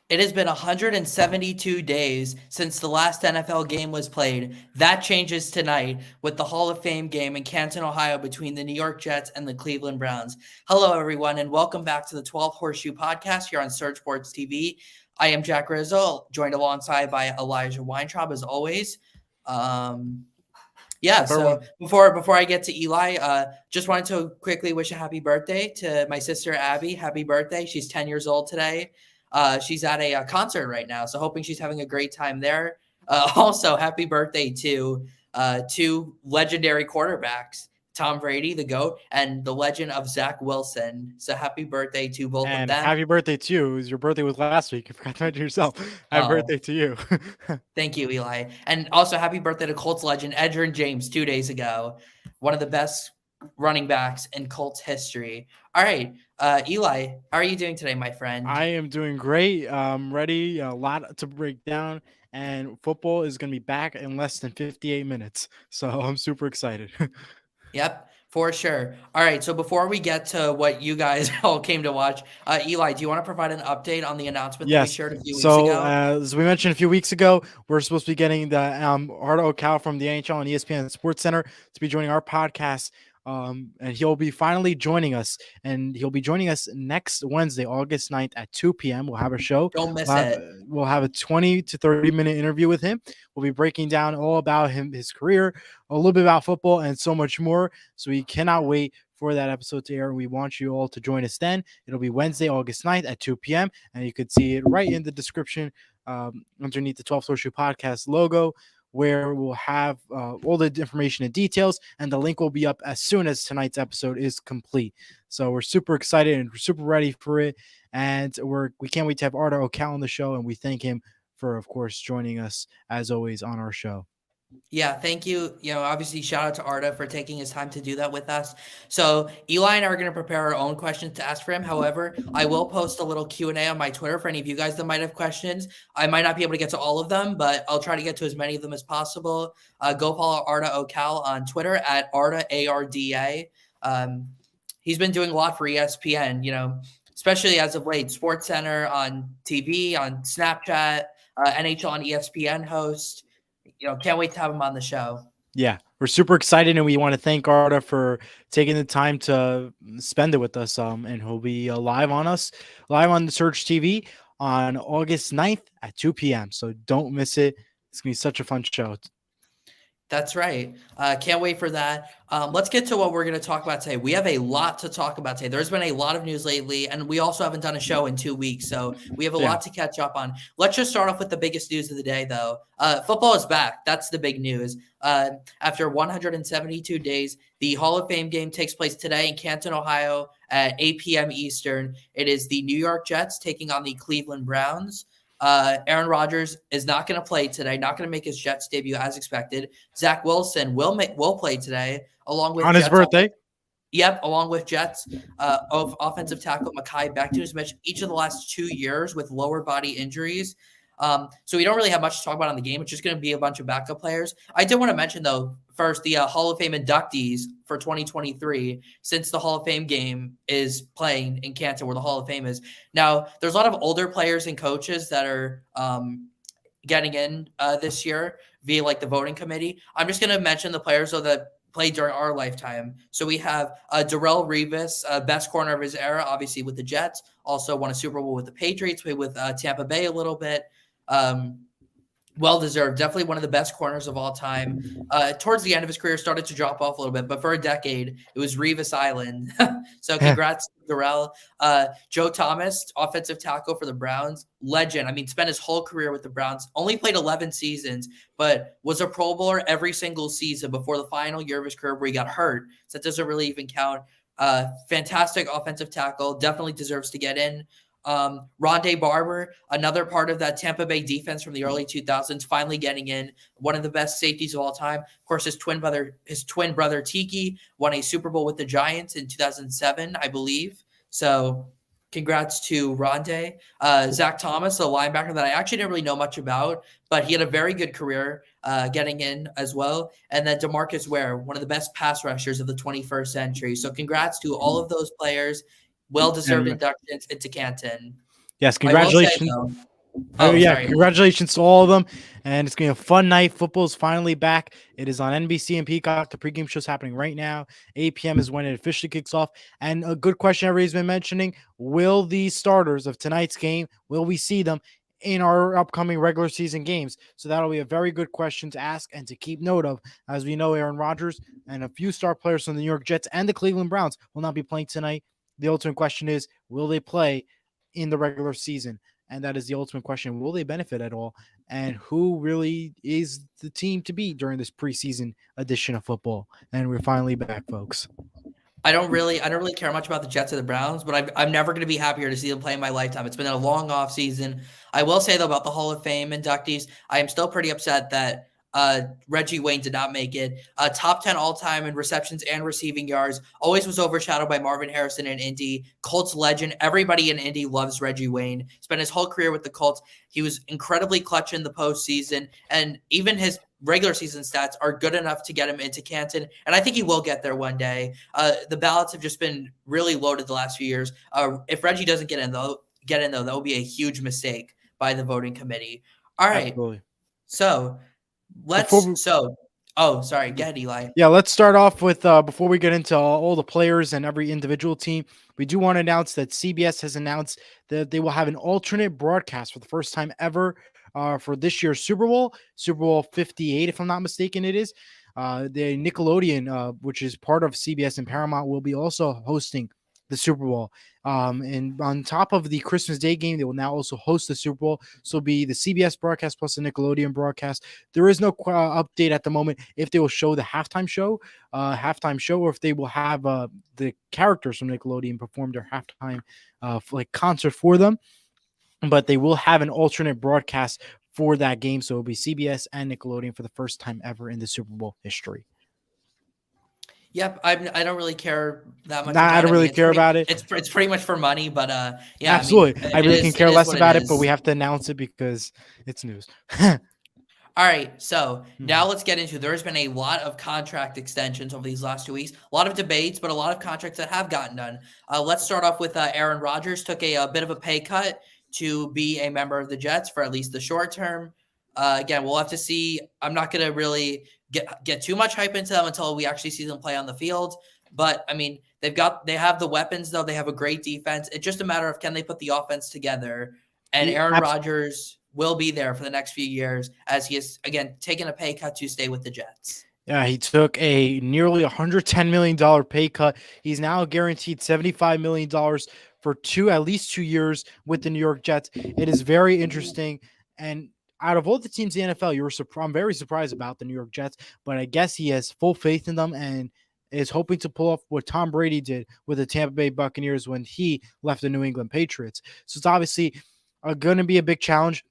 It has been 172 days since the last NFL game was played. That changes tonight with the Hall of Fame game in Canton, Ohio between the New York Jets and the Cleveland Browns. Hello, everyone, and welcome back to the 12th Horseshoe podcast here on Surge Sports TV. I am Jack Rizzo, joined alongside by Elijah Weintraub, as always. So before I get to Eli, just wanted to quickly wish a happy birthday to my sister Abby. Happy birthday! She's 10 years old today. She's at a concert right now, so hoping she's having a great time there. Also, happy birthday to two legendary quarterbacks, Tom Brady, the GOAT, and the legend of Zach Wilson. So happy birthday to both of And them. happy birthday to you. It was your birthday was last week. You forgot to mention yourself. Happy Oh, birthday to you. thank you, Eli. And also happy birthday to Colts legend Edgerrin James 2 days ago. One of the best running backs in Colts history. All right. Eli, how are you doing today, my friend? I am doing great. Ready. A lot to break down. And football is going to be back in less than 58 minutes. So I'm super excited. Yep, for sure. All right. So before we get to what you guys all came to watch, Eli, do you want to provide an update on the announcement that we Yes. shared a few weeks So ago? as we mentioned a few weeks ago, we're supposed to be getting the Arda Ocal from the NHL and ESPN Sports Center to be joining our podcast. And he'll be finally joining us, and he'll be joining us next Wednesday, August 9th at 2 p.m. We'll have a show. Don't miss We'll have, it. we'll have a 20 to 30-minute interview with him. We'll be breaking down all about him, his career, a little bit about football, and so much more. So we cannot wait for that episode to air. We want you all to join us then. It'll be Wednesday, August 9th at 2 p.m. And you could see it right in the description underneath the 12th Horseshoe Podcast logo, where we'll have all the information and details, and the link will be up as soon as tonight's episode is complete. So we're super excited and we're super ready for it, and we can't wait to have Arda Ocal on the show, and we thank him for, of course, joining us as always on our show. Yeah, thank you. Obviously, shout out to Arda for taking his time to do that with us. So Eli and I are going to prepare our own questions to ask for him. However, I will post a little Q&A on my Twitter for any of you guys that might have questions. I might not be able to get to all of them, but I'll try to get to as many of them as possible. Go follow Arda Ocal on Twitter at Arda, ARDA. He's been doing a lot for ESPN, especially as of late. Sports Center on TV, on Snapchat, NHL on ESPN host. Can't wait to have him on the show. Yeah, we're super excited, and we want to thank Arda for taking the time to spend it with us. And he'll be live on the Surge TV on August 9th at 2 p.m. So don't miss it. It's going to be such a fun show. That's right. Can't wait for that. Let's get to what we're going to talk about today. We have a lot to talk about today. There's been a lot of news lately, and we also haven't done a show in 2 weeks, so we have a lot to catch up on. Let's just start off with the biggest news of the day, though. Football is back. That's the big news. After 172 days, the Hall of Fame game takes place today in Canton, Ohio at 8 p.m. Eastern. It is the New York Jets taking on the Cleveland Browns. Aaron Rodgers is not going to play today, not going to make his Jets debut as expected. Zach Wilson will play today, along with on his birthday. Along with Jets of offensive tackle Mekhi Becton, who's missed each of the last 2 years with lower body injuries. So we don't really have much to talk about on the game. It's just going to be a bunch of backup players. I did want to mention, though, first, the Hall of Fame inductees for 2023, since the Hall of Fame game is playing in Canton, where the Hall of Fame is. Now, there's a lot of older players and coaches that are getting in this year via, the voting committee. I'm just going to mention the players, though, that played during our lifetime. So we have Darrelle Revis, best corner of his era, obviously with the Jets. Also won a Super Bowl with the Patriots, played with Tampa Bay a little bit. Well-deserved. Definitely one of the best corners of all time. Towards the end of his career, started to drop off a little bit, but for a decade, it was Revis Island. So congrats, Darrell. Joe Thomas, offensive tackle for the Browns. Legend. Spent his whole career with the Browns. Only played 11 seasons, but was a Pro Bowler every single season before the final year of his career where he got hurt. So that doesn't really even count. Fantastic offensive tackle. Definitely deserves to get in. Rondé Barber, another part of that Tampa Bay defense from the early 2000s, finally getting in. One of the best safeties of all time. Of course, his twin brother Tiki won a Super Bowl with the Giants in 2007, I believe. So congrats to Rondé. Zach Thomas, a linebacker that I actually didn't really know much about, but he had a very good career getting in as well. And then DeMarcus Ware, one of the best pass rushers of the 21st century. So congrats to all of those players. Well-deserved inductions into Canton. Yes, congratulations. Oh, Yeah, sorry. congratulations to all of them. And it's going to be a fun night. Football is finally back. It is on NBC and Peacock. The pregame show's happening right now. 8 p.m. is when it officially kicks off. And a good question everybody's been mentioning, will the starters of tonight's game, will we see them in our upcoming regular season games? So that'll be a very good question to ask and to keep note of. As we know, Aaron Rodgers and a few star players from the New York Jets and the Cleveland Browns will not be playing tonight. The ultimate question is, will they play in the regular season? And that is the ultimate question. Will they benefit at all? And who really is the team to beat during this preseason edition of football? And we're finally back, folks. I don't really care much about the Jets or the Browns, but I'm never going to be happier to see them play in my lifetime. It's been a long off season. I will say though about the Hall of Fame inductees, I am still pretty upset that Reggie Wayne did not make it. Top 10 all time in receptions and receiving yards. Always was overshadowed by Marvin Harrison in Indy. Colts legend. Everybody in Indy loves Reggie Wayne. Spent his whole career with the Colts. He was incredibly clutch in the postseason, and even his regular season stats are good enough to get him into Canton, and I think he will get there one day. The ballots have just been really loaded the last few years. If Reggie doesn't get in though, that will be a huge mistake by the voting committee. All right, Absolutely. so Before we, oh, sorry, go ahead, Eli. Yeah, let's start off with before we get into all the players and every individual team, we do want to announce that CBS has announced that they will have an alternate broadcast for the first time ever for this year's Super Bowl, Super Bowl 58, if I'm not mistaken, it is. The Nickelodeon, which is part of CBS and Paramount, will be also hosting the Super Bowl. And on top of the Christmas Day game, they will now also host the Super Bowl. So it'll be the CBS broadcast plus the Nickelodeon broadcast. There is no update at the moment if they will show the halftime show, or if they will have the characters from Nickelodeon perform their halftime like concert for them. But they will have an alternate broadcast for that game. So it'll be CBS and Nickelodeon for the first time ever in the Super Bowl history. Yep, I don't really care that much Nah, I about it. don't I mean, really care about it. it's pretty much for money, but yeah, I mean, Absolutely. I really can it care is less what it about it, but we is. have to announce it because it's news. All right, so Mhm. now let's get into. There's been a lot of contract extensions over these last 2 weeks. A lot of debates, but a lot of contracts that have gotten done. Let's start off with Aaron Rodgers took a bit of a pay cut to be a member of the Jets for at least the short term. Again, we'll have to see. I'm not going to really get too much hype into them until we actually see them play on the field. But I mean, they have the weapons though. They have a great defense. It's just a matter of can they put the offense together. And Aaron Rodgers will be there for the next few years as he is, again, taking a pay cut to stay with the Jets. Yeah, he took a nearly $110 million pay cut. He's now guaranteed $75 million for at least 2 years with the New York Jets. It is very interesting. And out of all the teams in the NFL, I'm very surprised about the New York Jets, but I guess he has full faith in them and is hoping to pull off what Tom Brady did with the Tampa Bay Buccaneers when he left the New England Patriots. So it's obviously going to be a big challenge.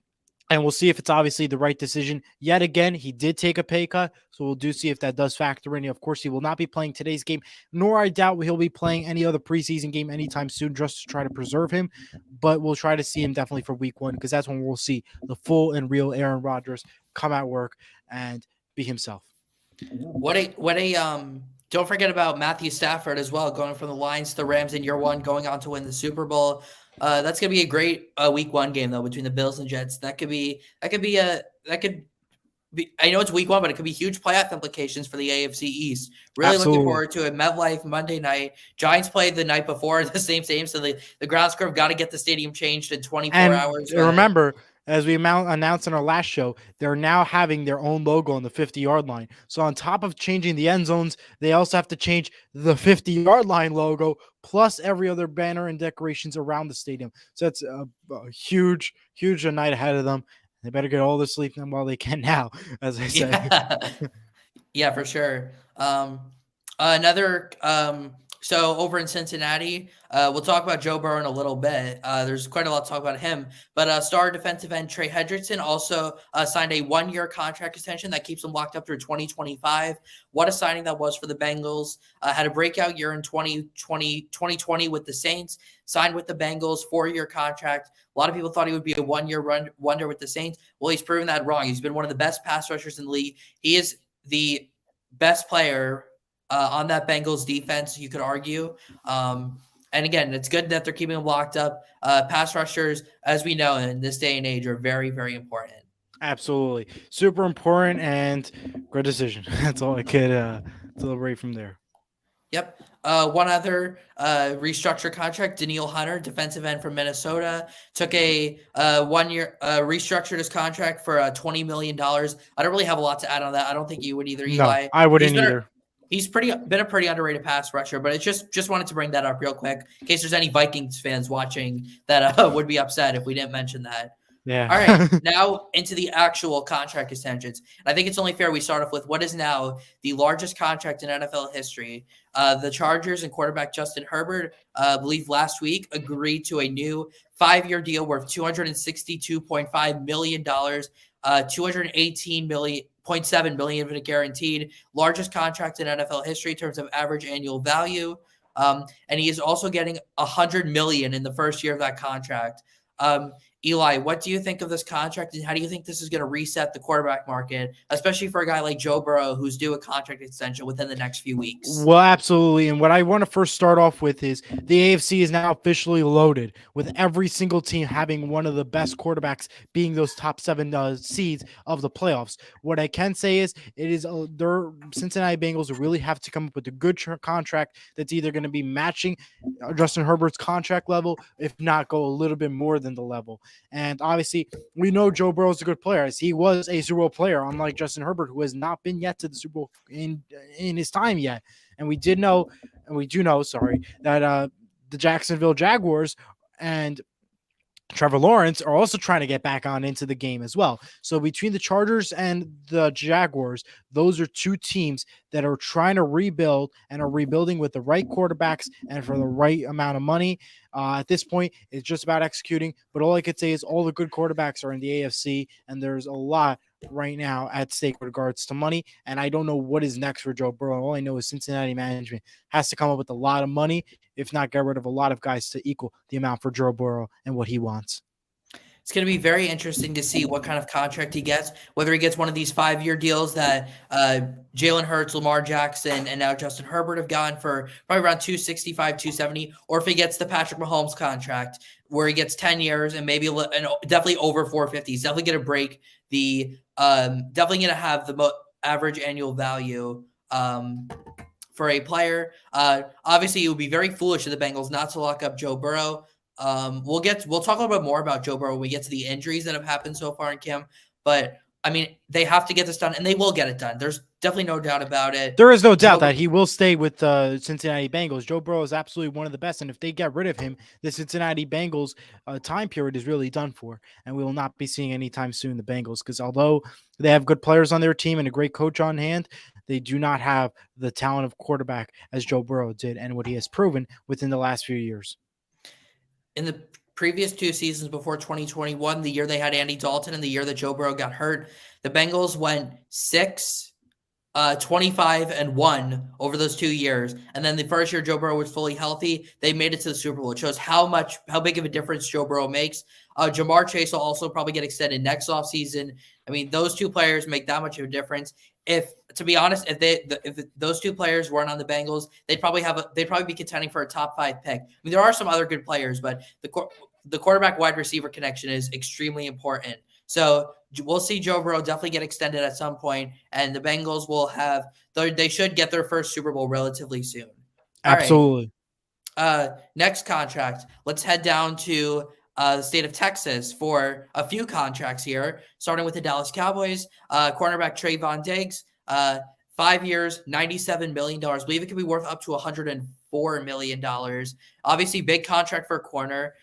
And we'll see if it's obviously the right decision. Yet again, he did take a pay cut, so we'll see if that does factor in. Of course, he will not be playing today's game, nor I doubt he'll be playing any other preseason game anytime soon just to try to preserve him. But we'll try to see him definitely for week 1 because that's when we'll see the full and real Aaron Rodgers come at work and be himself. Don't forget about Matthew Stafford as well, going from the Lions to the Rams in year 1, going on to win the Super Bowl. That's gonna be a great week 1 game though between the Bills and Jets. That could be. I know it's week 1, but it could be huge playoff implications for the AFC East. Really looking forward to it. MetLife Monday night. Giants played the night before the same stadium, so the grounds crew have got to get the stadium changed in 24 hours. Remember, as we announced in our last show, they're now having their own logo on the 50-yard line. So on top of changing the end zones, they also have to change the 50-yard line logo plus every other banner and decorations around the stadium. So that's a huge night ahead of them. They better get all the sleep while they can now, as I say. Yeah, for sure. So over in Cincinnati, we'll talk about Joe Burrow in a little bit. There's quite a lot to talk about him. But star defensive end Trey Hendrickson also signed a 1-year contract extension that keeps him locked up through 2025. What a signing that was for the Bengals. Had a breakout year in 2020 with the Saints, signed with the Bengals, 4-year contract. A lot of people thought he would be a 1-year wonder with the Saints. Well, he's proven that wrong. He's been one of the best pass rushers in the league. He is the best player on that Bengals defense, you could argue. And again, it's good that they're keeping him locked up. Pass rushers, as we know in this day and age, are very, very important. Absolutely. Super important and great decision. That's all I could deliberate from there. Yep. One other restructure contract, Daniil Hunter, defensive end from Minnesota, took a 1 year restructured his contract for $20 million. I don't really have a lot to add on that. I don't think you would either, No, Eli. I wouldn't either. He's been a pretty underrated pass rusher, but it's just wanted to bring that up real quick in case there's any Vikings fans watching that would be upset if we didn't mention that. All right, Yeah. now into the actual contract extensions. I think it's only fair we start off with what is now the largest contract in NFL history. The Chargers and quarterback Justin Herbert, I believe last week, agreed to a new 5-year deal worth $262.5 million, 218.7 million of it guaranteed, largest contract in NFL history in terms of average annual value. And he is also getting $100 million in the first year of that contract. Eli, what do you think of this contract, and how do you think this is going to reset the quarterback market, especially for a guy like Joe Burrow who's due a contract extension within the next few weeks? Well, absolutely. And what I want to first start off with is the AFC is now officially loaded with every single team having one of the best quarterbacks being those top 7 seeds of the playoffs. What I can say is it is their Cincinnati Bengals really have to come up with a good contract that's either going to be matching Justin Herbert's contract level, if not go a little bit more than the level. And obviously, we know Joe Burrow is a good player, as he was a Super Bowl player, unlike Justin Herbert, who has not been yet to the Super Bowl in his time yet. And we do know, that the Jacksonville Jaguars and Trevor Lawrence are also trying to get back on into the game as well. So between the Chargers and the Jaguars, those are two teams that are trying to rebuild and are rebuilding with the right quarterbacks and for the right amount of money. At this point, it's just about executing. But all I could say is all the good quarterbacks are in the AFC, and there's a lot right now at stake with regards to money. And I don't know what is next for Joe Burrow. All I know is Cincinnati management has to come up with a lot of money, if not get rid of a lot of guys to equal the amount for Joe Burrow and what he wants. It's going to be very interesting to see what kind of contract he gets, whether he gets one of these 5-year deals that Jalen Hurts, Lamar Jackson, and now Justin Herbert have gone for probably around 265, 270, or if he gets the Patrick Mahomes contract where he gets 10 years and maybe and definitely over 450. He's definitely going to break the definitely going to have the average annual value for a player. Obviously, it would be very foolish of the Bengals not to lock up Joe Burrow. We'll talk a little bit more about Joe Burrow when we get to the injuries that have happened so far in camp. But I mean, they have to get this done, and they will get it done. There's definitely no doubt about it. There is no doubt that he will stay with the Cincinnati Bengals. Joe Burrow is absolutely one of the best, and if they get rid of him, the Cincinnati Bengals time period is really done for, and we will not be seeing anytime soon the Bengals, because although they have good players on their team and a great coach on hand, they do not have the talent of quarterback as Joe Burrow did and what he has proven within the last few years. In the previous 2 seasons before 2021, the year they had Andy Dalton and the year that Joe Burrow got hurt, the Bengals went 25-1 over those 2 years. And then the first year Joe Burrow was fully healthy, they made it to the Super Bowl. It shows how big of a difference Joe Burrow makes. Jamar Chase will also probably get extended next offseason. I mean, those 2 players make that much of a difference. To be honest, if those 2 players weren't on the Bengals, they'd probably be contending for a top 5 pick. I mean, there are some other good players, but the quarterback wide receiver connection is extremely important. So we'll see Joe Burrow definitely get extended at some point, and the Bengals they should get their first Super Bowl relatively soon. Absolutely. All right. Next contract. Let's head down to the state of Texas for a few contracts here, starting with the Dallas Cowboys. Cornerback Trayvon Diggs, 5 years, $97 million. I believe it could be worth up to $104 million. Obviously, big contract for a corner.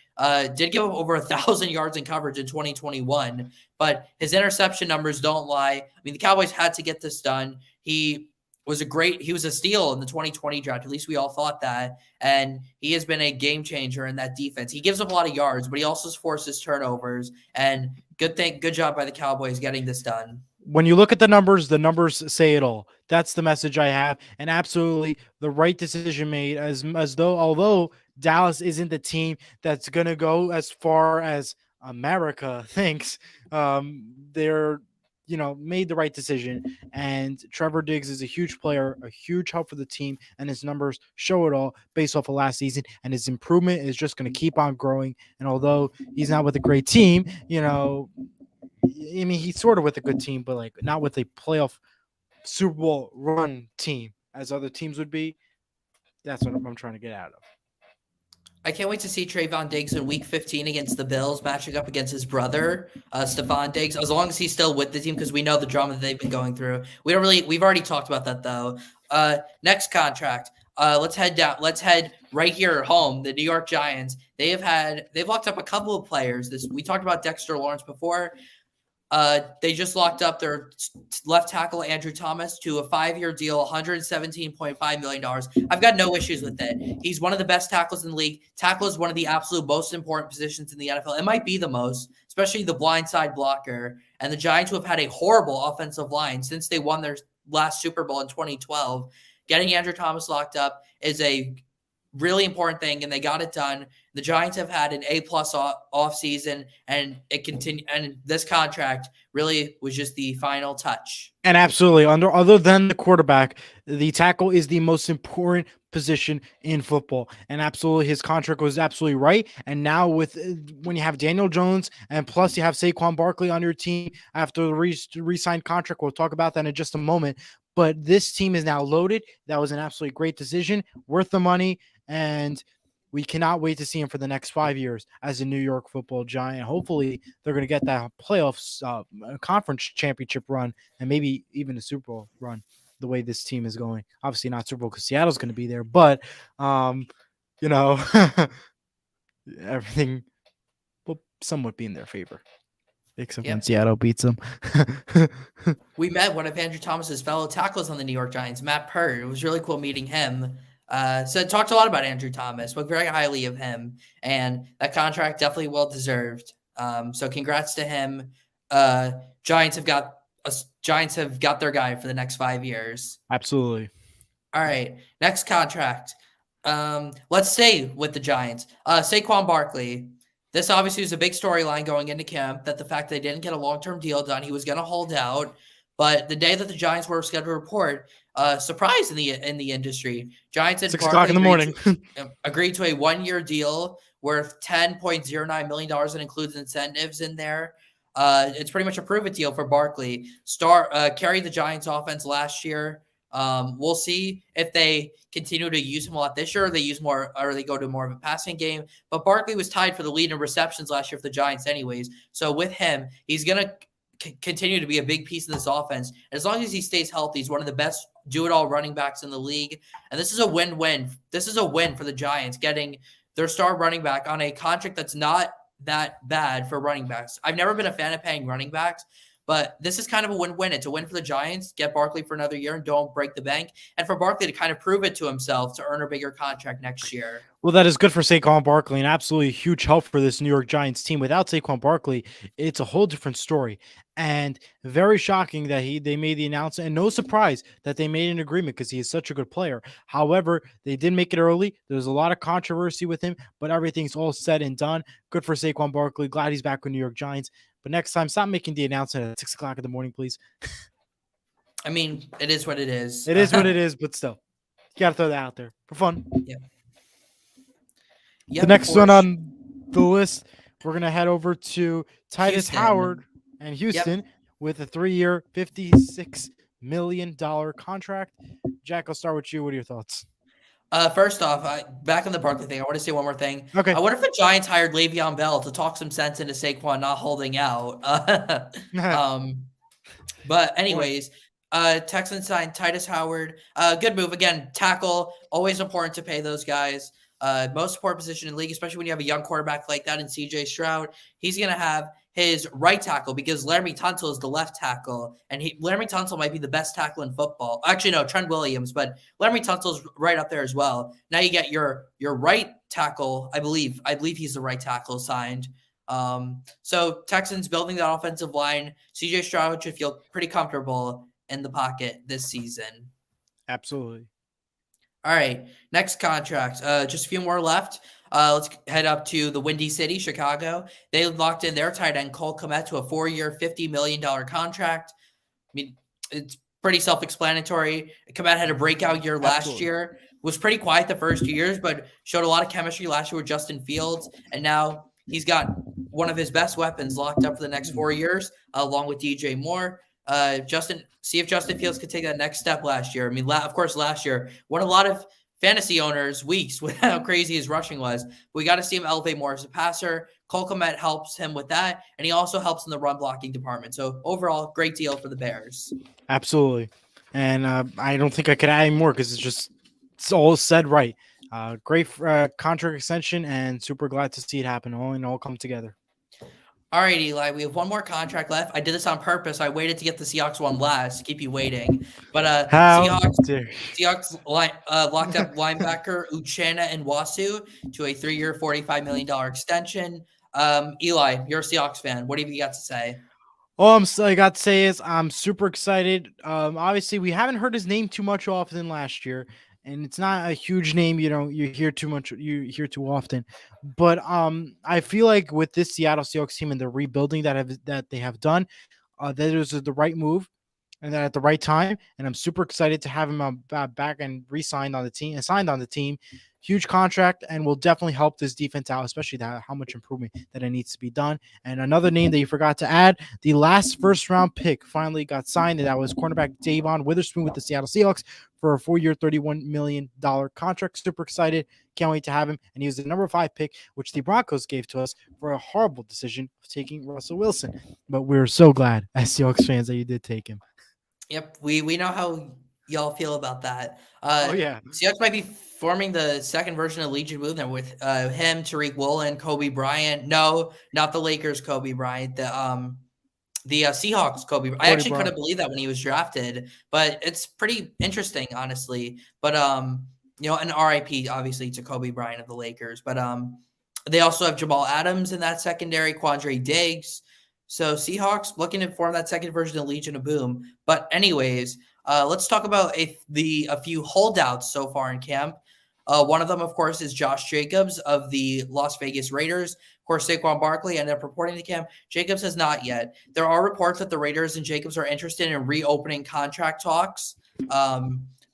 Did give up over 1,000 yards in coverage in 2021, but his interception numbers don't lie. I mean, the Cowboys had to get this done. He was a steal in the 2020 draft. At least we all thought that. And he has been a game changer in that defense. He gives up a lot of yards, but he also forces turnovers. And good job by the Cowboys getting this done. When you look at the numbers say it all. That's the message I have. And absolutely the right decision made, although Dallas isn't the team that's going to go as far as America thinks. They're made the right decision. And Trevor Diggs is a huge player, a huge help for the team, and his numbers show it all based off of last season. And his improvement is just going to keep on growing. And although he's not with a great team, I mean, he's sort of with a good team, but like not with a playoff Super Bowl run team as other teams would be. That's what I'm trying to get out of. I can't wait to see Trayvon Diggs in Week 15 against the Bills, matching up against his brother, Stephon Diggs. As long as he's still with the team, because we know the drama that they've been going through. We've already talked about that though. Next contract. Let's head down. Let's head right here home. The New York Giants. They've locked up a couple of players. We talked about Dexter Lawrence before. They just locked up their left tackle, Andrew Thomas, to a 5-year deal, $117.5 million. I've got no issues with it. He's one of the best tackles in the league. Tackle is one of the absolute most important positions in the NFL. It might be the most, especially the blindside blocker. And the Giants, who have had a horrible offensive line since they won their last Super Bowl in 2012, getting Andrew Thomas locked up is a really important thing, and they got it done. The Giants have had an A-plus off season, and it continued. And this contract really was just the final touch. And absolutely, other than the quarterback, the tackle is the most important position in football. And absolutely, his contract was absolutely right. And now when you have Daniel Jones and plus you have Saquon Barkley on your team after the re-signed contract, we'll talk about that in just a moment. But this team is now loaded. That was an absolutely great decision, worth the money, and we cannot wait to see him for the next 5 years as a New York Football Giant. Hopefully, they're going to get that playoffs, conference championship run, and maybe even a Super Bowl run. The way this team is going, obviously not Super Bowl because Seattle's going to be there, but everything will somewhat be in their favor. Except when Seattle beats them. We met one of Andrew Thomas's fellow tackles on the New York Giants, Matt Purd. It was really cool meeting him. So I talked a lot about Andrew Thomas, spoke very highly of him, and that contract definitely well deserved. So congrats to him. Giants have got their guy for the next 5 years. Absolutely. All right, next contract. Let's stay with the Giants. Saquon Barkley. This obviously was a big storyline going into camp, that the fact they didn't get a long-term deal done, he was going to hold out. But the day that the Giants were scheduled to report, surprise in the industry, Giants and 6 o'clock in the morning agreed to a 1-year deal worth $10.09 million and includes incentives in there. It's pretty much a prove-it deal for Barkley. Carried the Giants offense last year. We'll see if they continue to use him a lot this year, or they go to more of a passing game. But Barkley was tied for the lead in receptions last year for the Giants anyways. So with him, he's going to continue to be a big piece of this offense. And as long as he stays healthy, he's one of the best do-it-all running backs in the league. And this is a win-win. This is a win for the Giants, getting their star running back on a contract that's not that bad for running backs. I've never been a fan of paying running backs, but this is kind of a win-win. It's a win for the Giants, get Barkley for another year and don't break the bank. And for Barkley to kind of prove it to himself to earn a bigger contract next year. Well, that is good for Saquon Barkley and absolutely a huge help for this New York Giants team. Without Saquon Barkley, it's a whole different story. And very shocking that they made the announcement, and no surprise that they made an agreement because he is such a good player. However, they did make it early. There's a lot of controversy with him, but everything's all said and done. Good for Saquon Barkley. Glad he's back with New York Giants. But next time, stop making the announcement at 6 o'clock in the morning, please. I mean, it is what it is. It is what it is, but still. You got to throw that out there for fun. Yeah. The next one on the list, we're going to head over to Titus Howard and Houston with a 3-year, $56 million contract. Jack, I'll start with you. What are your thoughts? First off, back on the Barkley thing, I want to say one more thing. Okay. I wonder if the Giants hired Le'Veon Bell to talk some sense into Saquon not holding out. But anyways, Texans signed Titus Howard. Good move. Again, tackle, always important to pay those guys. Most important position in the league, especially when you have a young quarterback like that in CJ Stroud. He's going to have his right tackle because Laramie Tunsil is the left tackle, and Laramie Tunsil might be the best tackle in football. Actually, no, Trent Williams, but Laramie Tunsil is right up there as well. Now you get your right tackle. I believe he's the right tackle signed. So Texans building that offensive line. CJ Stroud should feel pretty comfortable in the pocket this season. Absolutely. All right, next contract. Just a few more left. Let's head up to the Windy City, Chicago. They locked in their tight end, Cole Kmet, to a 4-year, $50 million contract. mean, it's pretty self-explanatory. Komet had a breakout year last Absolutely. year, was pretty quiet the first 2 years, but showed a lot of chemistry last year with Justin Fields, and now he's got one of his best weapons locked up for the next 4 years, along with DJ Moore. See if Justin Fields could take that next step last year. I mean, of course, last year won a lot of fantasy owners weeks with how crazy his rushing was. But we got to see him elevate more as a passer. Cole Kmet helps him with that, and he also helps in the run blocking department. So overall, great deal for the Bears. Absolutely. And I don't think I could add any more because it's all said right. Great contract extension, and super glad to see it happen all and all come together. All right, Eli, we have one more contract left. I did this on purpose. I waited to get the Seahawks one last to keep you waiting. But How dare Seahawks locked up linebacker Uchenna and Wasu to a 3-year, $45 million extension. Eli, you're a Seahawks fan. What have you got to say? All I got to say is I'm super excited. Obviously, we haven't heard his name too much often last year, and it's not a huge name. You hear too much, you hear too often. But I feel like with this Seattle Seahawks team and the rebuilding that they have done, that it was the right move and that at the right time. And I'm super excited to have him back and re-signed on the team and signed on the team. Huge contract and will definitely help this defense out, especially how much improvement that it needs to be done. And another name that you forgot to add, the last first round pick finally got signed, and that was cornerback Davon Witherspoon with the Seattle Seahawks for a 4-year, $31 million contract. Super excited. Can't wait to have him. And he was the number 5 pick, which the Broncos gave to us for a horrible decision of taking Russell Wilson. But we're so glad as Seahawks fans that you did take him. Yep, we know how y'all feel about that. Oh, yeah. Seahawks might be forming the second version of Legion movement with him, Tariq Woolen, Kobe Bryant. No, not the Lakers Kobe Bryant. The Seahawks Kobe. I actually couldn't believe that when he was drafted, but it's pretty interesting, honestly. But an RIP obviously to Kobe Bryant of the Lakers. But they also have Jamal Adams in that secondary, Quandre Diggs. So Seahawks looking to form that second version of Legion of Boom. But anyways, let's talk about a few holdouts so far in camp. One of them, of course, is Josh Jacobs of the Las Vegas Raiders. Of course, Saquon Barkley ended up reporting to camp. Jacobs has not yet. There are reports that the Raiders and Jacobs are interested in reopening contract talks,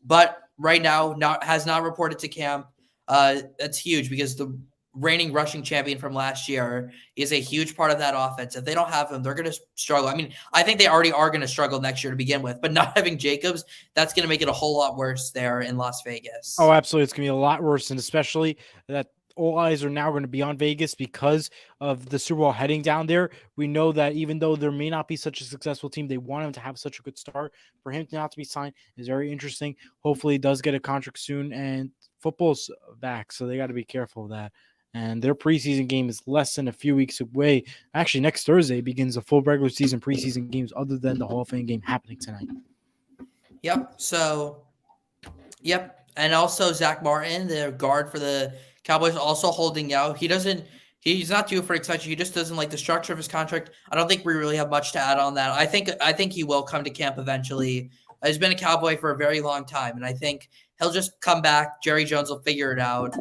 but right now has not reported to camp. That's huge because the reigning rushing champion from last year is a huge part of that offense. If they don't have him, they're going to struggle. I mean, I think they already are going to struggle next year to begin with, but not having Jacobs, that's going to make it a whole lot worse there in Las Vegas. Oh, absolutely. It's going to be a lot worse, and especially that all eyes are now going to be on Vegas because of the Super Bowl heading down there. We know that even though there may not be such a successful team, they want him to have such a good start. For him to not to be signed is very interesting. Hopefully he does get a contract soon, and football's back, so they got to be careful of that. And their preseason game is less than a few weeks away. Actually, next Thursday begins the full regular season preseason games other than the Hall of Fame game happening tonight. Yep. And also Zach Martin, the guard for the Cowboys, also holding out. He's not due for extension. He just doesn't like the structure of his contract. I don't think we really have much to add on that. I think he will come to camp eventually. He's been a Cowboy for a very long time, and I think he'll just come back. Jerry Jones will figure it out.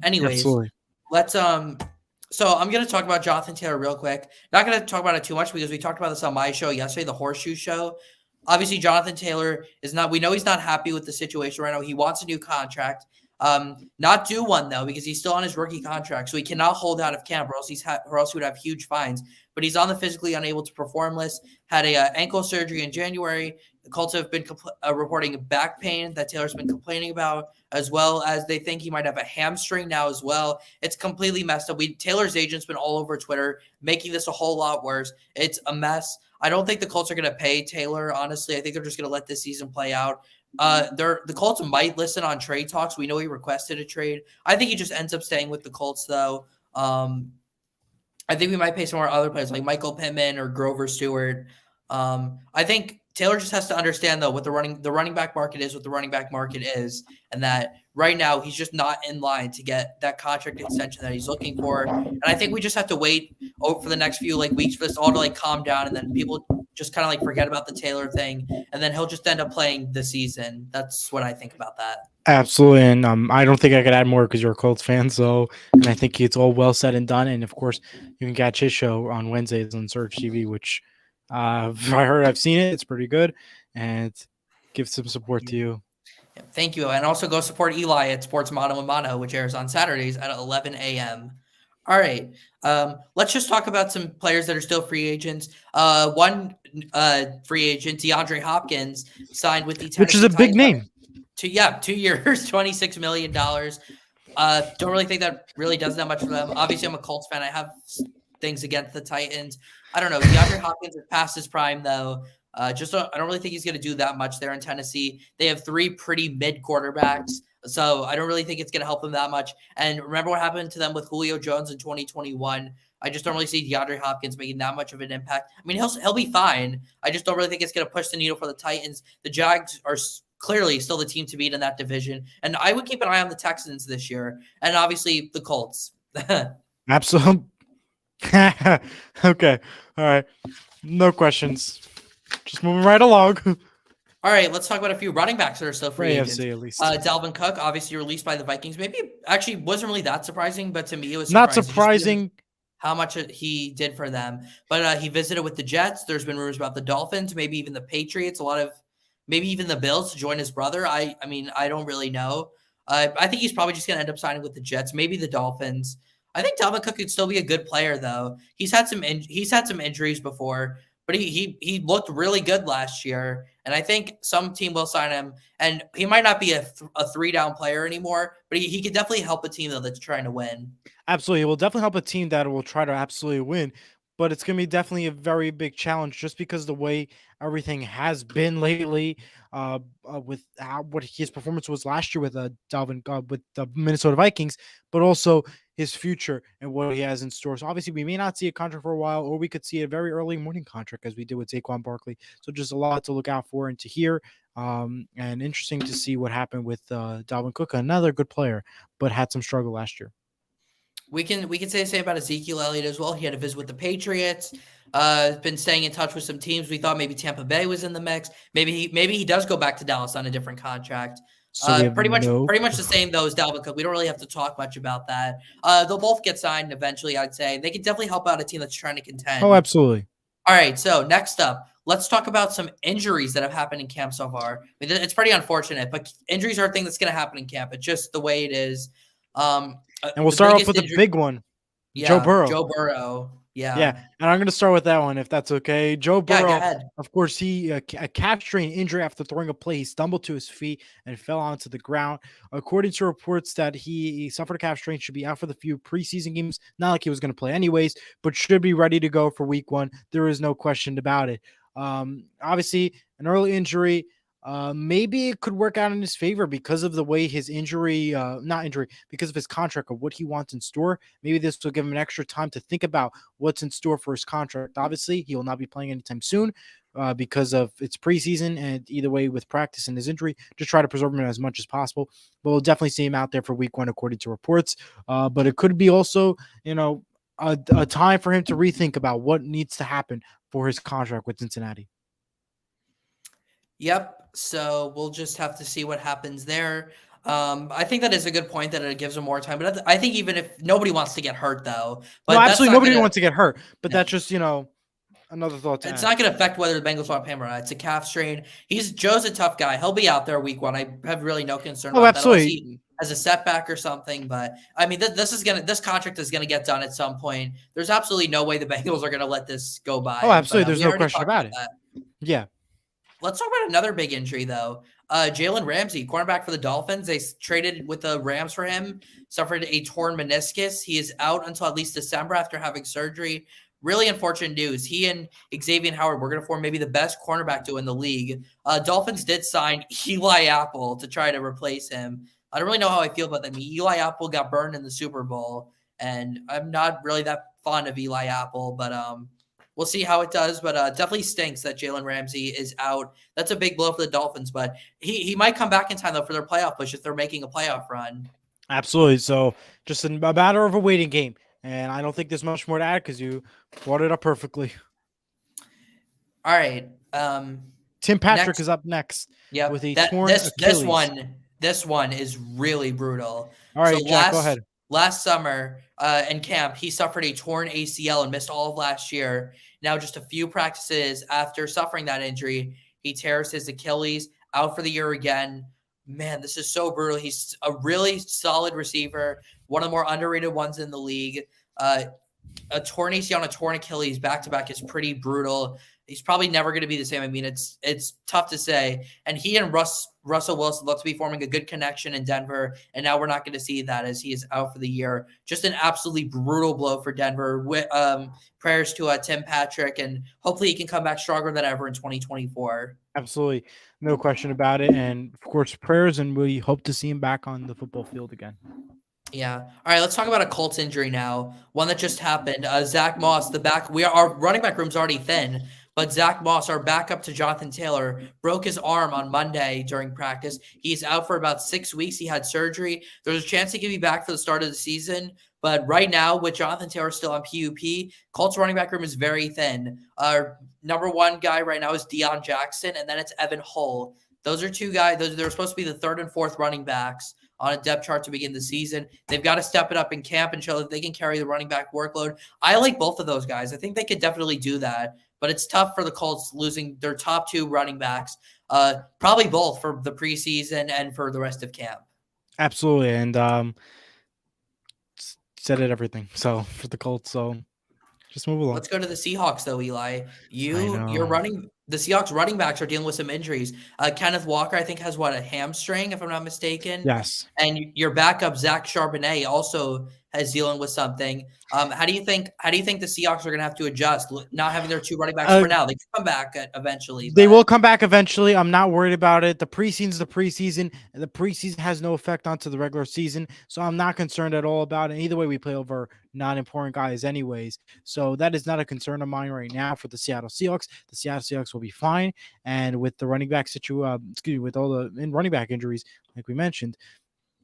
Anyways, Absolutely. let's so I'm gonna talk about Jonathan Taylor real quick. Not gonna talk about it too much because we talked about this on my show yesterday, the Horseshoe Show. Obviously, Jonathan Taylor we know he's not happy with the situation right now. He wants a new contract. Not due one though, because he's still on his rookie contract, so he cannot hold out of camp, or else he would have huge fines. But he's on the physically unable to perform list. Had a ankle surgery in January. The Colts have been reporting back pain that Taylor's been complaining about, as well as they think he might have a hamstring now as well. It's completely messed up. Taylor's agent's been all over Twitter, making this a whole lot worse. It's a mess. I don't think the Colts are going to pay Taylor, honestly. I think they're just going to let this season play out. The Colts might listen on trade talks. We know he requested a trade. I think he just ends up staying with the Colts, though. I think we might pay some more other players like Michael Pittman or Grover Stewart. I think Taylor just has to understand, though, what the running back market is, and that right now he's just not in line to get that contract extension that he's looking for. And I think we just have to wait for the next few weeks for this all to calm down, and then people just kind of forget about the Taylor thing, and then he'll just end up playing the season. That's what I think about that. Absolutely, and I don't think I could add more because you're a Colts fan. So, and I think it's all well said and done. And of course, you can catch his show on Wednesdays on Surge TV, which I've seen it. It's pretty good, and give some support to you. Thank you. And also go support Eli at Sports Mano and Mano, which airs on Saturdays at 11 a.m. All right. Let's just talk about some players that are still free agents. One free agent, DeAndre Hopkins, signed with the Which is a Tennessee big Titans. name. 2 years, $26 million. Don't really think that really does that much for them. Obviously, I'm a Colts fan. I have things against the Titans. I don't know. DeAndre Hopkins is past his prime, though. I don't really think he's going to do that much there in Tennessee. They have 3 pretty mid quarterbacks, so I don't really think it's going to help them that much. And remember what happened to them with Julio Jones in 2021. I just don't really see DeAndre Hopkins making that much of an impact. I mean, he'll be fine. I just don't really think it's going to push the needle for the Titans. The Jags are clearly still the team to beat in that division, and I would keep an eye on the Texans this year, and obviously the Colts. Absolutely. Okay. All right. No questions. Just moving right along. All right, let's talk about a few running backs that are still free agents. AFC at least. Dalvin Cook, obviously released by the Vikings. Maybe actually wasn't really that surprising, but to me it was not surprising how much he did for them. But he visited with the Jets. There's been rumors about the Dolphins, maybe even the Patriots. Maybe even the Bills to join his brother. I mean, I don't really know. I think he's probably just going to end up signing with the Jets, maybe the Dolphins. I think Dalvin Cook could still be a good player, though. He's had some injuries before, but he looked really good last year, and I think some team will sign him. And he might not be a 3-down player anymore, but he could definitely help a team that's trying to win. Absolutely, it will definitely help a team that will try to absolutely win. But it's going to be definitely a very big challenge just because the way everything has been lately, with what his performance was last year with Dalvin with the Minnesota Vikings, but also his future and what he has in store. So obviously, we may not see a contract for a while, or we could see a very early morning contract as we did with Saquon Barkley. So just a lot to look out for and to hear. And interesting to see what happened with Dalvin Cook, another good player, but had some struggle last year. We can say the same about Ezekiel Elliott as well. He had a visit with the Patriots. Been staying in touch with some teams. We thought maybe Tampa Bay was in the mix. Maybe he does go back to Dallas on a different contract. So pretty much the same though as Dalvin Cook. We don't really have to talk much about that. They'll both get signed eventually. I'd say they can definitely help out a team that's trying to contend. Oh, absolutely. All right. So next up, let's talk about some injuries that have happened in camp so far. I mean, it's pretty unfortunate, but injuries are a thing that's going to happen in camp. It's just the way it is. And we'll start off with the big one. Joe Burrow. Yeah. And I'm going to start with that one, if that's okay. Joe Burrow, go ahead. Of course, he a calf strain injury after throwing a play. He stumbled to his feet and fell onto the ground. According to reports that he suffered a calf strain, should be out for the few preseason games. Not like he was going to play anyways, but should be ready to go for week 1. There is no question about it. Obviously, an early injury. Maybe it could work out in his favor because of the way his because of his contract of what he wants in store. Maybe this will give him an extra time to think about what's in store for his contract. Obviously, he will not be playing anytime soon because of its preseason, and either way with practice and his injury, just try to preserve him as much as possible. But we'll definitely see him out there for week 1, according to reports. But it could be also, a time for him to rethink about what needs to happen for his contract with Cincinnati. Yep. So we'll just have to see what happens there. I think that is a good point that it gives him more time. But I think even if nobody wants to get hurt, though. But no, absolutely nobody wants to get hurt. But that's just, another thought. It's not going to affect whether the Bengals want to pay him or not. It's a calf strain. Joe's a tough guy. He'll be out there week 1. I have really no concern about absolutely. that. Unless he has a setback or something. But I mean, this contract is going to get done at some point. There's absolutely no way the Bengals are going to let this go by. Oh, absolutely. There's no question about it. Yeah. Let's talk about another big injury, though. Jalen Ramsey, cornerback for the Dolphins. They traded with the Rams for him, suffered a torn meniscus. He is out until at least December after having surgery. Really unfortunate news. He and Xavier Howard were going to form maybe the best cornerback duo in the league. Dolphins did sign Eli Apple to try to replace him. I don't really know how I feel about that. Eli Apple got burned in the Super Bowl, and I'm not really that fond of Eli Apple, but we'll see how it does, but definitely stinks that Jalen Ramsey is out. That's a big blow for the Dolphins, but he might come back in time, though, for their playoff push if they're making a playoff run. Absolutely. So just a matter of a waiting game, and I don't think there's much more to add because you brought it up perfectly. All right. Tim Patrick is up next. With a torn Achilles. This one is really brutal. All right, Jack, go ahead. last summer in camp, he suffered a torn ACL and missed all of last year. Now, just a few practices after suffering that injury, he tears his Achilles, out for the year again. Man, this is so brutal. He's a really solid receiver, one of the more underrated ones in the league. A torn ACL and a torn Achilles back to back is pretty brutal. He's probably never going to be the same. I mean, it's tough to say. And he and Russell Wilson look to be forming a good connection in Denver, and now we're not going to see that as he is out for the year. Just an absolutely brutal blow for Denver. With prayers to Tim Patrick, and hopefully he can come back stronger than ever in 2024. Absolutely, no question about it. And of course, prayers, and we hope to see him back on the football field again. Yeah. All right. Let's talk about a Colts injury now. One that just happened. Zach Moss, the back. Our running back room's already thin, but Zach Moss, our backup to Jonathan Taylor, broke his arm on Monday during practice. He's out for about 6 weeks. He had surgery. There's a chance he could be back for the start of the season. But right now, with Jonathan Taylor still on PUP, Colts running back room is very thin. Our number one guy right now is Deion Jackson, and then it's Evan Hull. Those are two guys. They're supposed to be the third and fourth running backs on a depth chart to begin the season. They've got to step it up in camp and show that they can carry the running back workload. I like both of those guys. I think they could definitely do that, but it's tough for the Colts losing their top two running backs, probably both for the preseason and for the rest of camp. Absolutely. And said it everything. So for the Colts, so just move along. Let's go to the Seahawks, though, Eli. The Seahawks running backs are dealing with some injuries. Kenneth Walker, I think, has a hamstring, if I'm not mistaken. Yes. And your backup, Zach Charbonnet, also is dealing with something. How do you think the Seahawks are going to have to adjust, not having their two running backs for now? They can come back eventually. They will come back eventually. I'm not worried about it. The preseason's the preseason, and the preseason has no effect onto the regular season, so I'm not concerned at all about it. Either way, we play over non-important guys anyways, so that is not a concern of mine right now for the Seattle Seahawks. The Seattle Seahawks will be fine, and with the running back with all the running back injuries, like we mentioned,